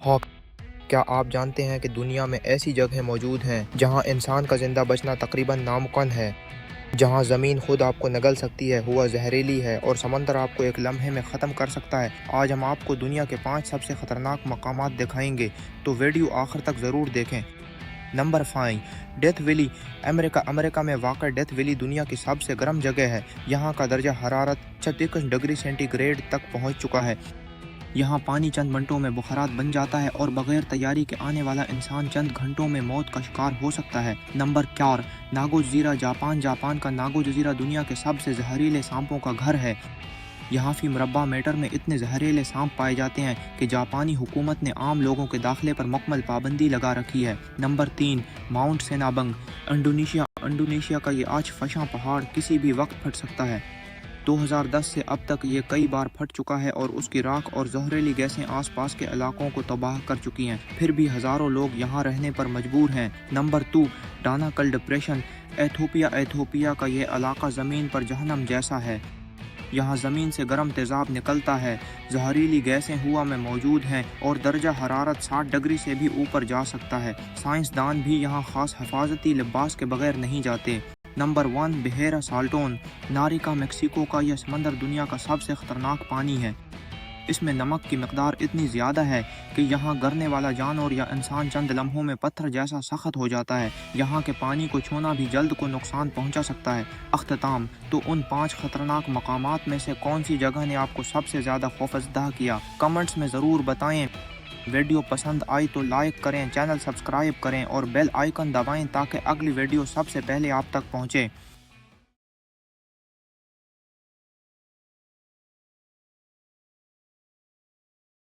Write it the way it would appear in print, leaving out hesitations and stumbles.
ہاک کیا آپ جانتے ہیں کہ دنیا میں ایسی جگہیں موجود ہیں جہاں انسان کا زندہ بچنا تقریباً ناممکن ہے؟ جہاں زمین خود آپ کو نگل سکتی ہے، ہوا زہریلی ہے اور سمندر آپ کو ایک لمحے میں ختم کر سکتا ہے۔ آج ہم آپ کو دنیا کے 5 سب سے خطرناک مقامات دکھائیں گے، تو ویڈیو آخر تک ضرور دیکھیں۔ نمبر 5، ڈیتھ ویلی، امریکہ میں واقع ڈیتھ ویلی دنیا کی سب سے گرم جگہ ہے۔ یہاں کا درجہ حرارت 36 ڈگری سینٹی گریڈ تک پہنچ چکا ہے۔ یہاں پانی چند منٹوں میں بخارات بن جاتا ہے اور بغیر تیاری کے آنے والا انسان چند گھنٹوں میں موت کا شکار ہو سکتا ہے۔ نمبر 4، ناگو جزیرہ، جاپان کا ناگو جزیرہ دنیا کے سب سے زہریلے سانپوں کا گھر ہے۔ یہاں فی مربع میٹر میں اتنے زہریلے سانپ پائے جاتے ہیں کہ جاپانی حکومت نے عام لوگوں کے داخلے پر مکمل پابندی لگا رکھی ہے۔ نمبر 3، ماؤنٹ سینابنگ، انڈونیشیا کا یہ آج فشاں پہاڑ کسی بھی وقت پھٹ سکتا ہے۔ 2010 سے اب تک یہ کئی بار پھٹ چکا ہے اور اس کی راکھ اور زہریلی گیسیں آس پاس کے علاقوں کو تباہ کر چکی ہیں، پھر بھی ہزاروں لوگ یہاں رہنے پر مجبور ہیں۔ نمبر 2، ڈاناکل ڈپریشن، ایتھوپیا کا یہ علاقہ زمین پر جہنم جیسا ہے۔ یہاں زمین سے گرم تیزاب نکلتا ہے، زہریلی گیسیں ہوا میں موجود ہیں اور درجہ حرارت 60 ڈگری سے بھی اوپر جا سکتا ہے۔ سائنسدان بھی یہاں خاص حفاظتی لباس کے بغیر نہیں جاتے۔ نمبر 1، بحیرہ سالٹون، ناریکا، میکسیکو کا یہ سمندر دنیا کا سب سے خطرناک پانی ہے۔ اس میں نمک کی مقدار اتنی زیادہ ہے کہ یہاں گرنے والا جانور یا انسان چند لمحوں میں پتھر جیسا سخت ہو جاتا ہے۔ یہاں کے پانی کو چھونا بھی جلد کو نقصان پہنچا سکتا ہے۔ اختتام، تو ان 5 خطرناک مقامات میں سے کون سی جگہ نے آپ کو سب سے زیادہ خوفزدہ کیا؟ کمنٹس میں ضرور بتائیں۔ ویڈیو پسند آئی تو لائک کریں، چینل سبسکرائب کریں اور بیل آئیکن دبائیں تاکہ اگلی ویڈیو سب سے پہلے آپ تک پہنچے۔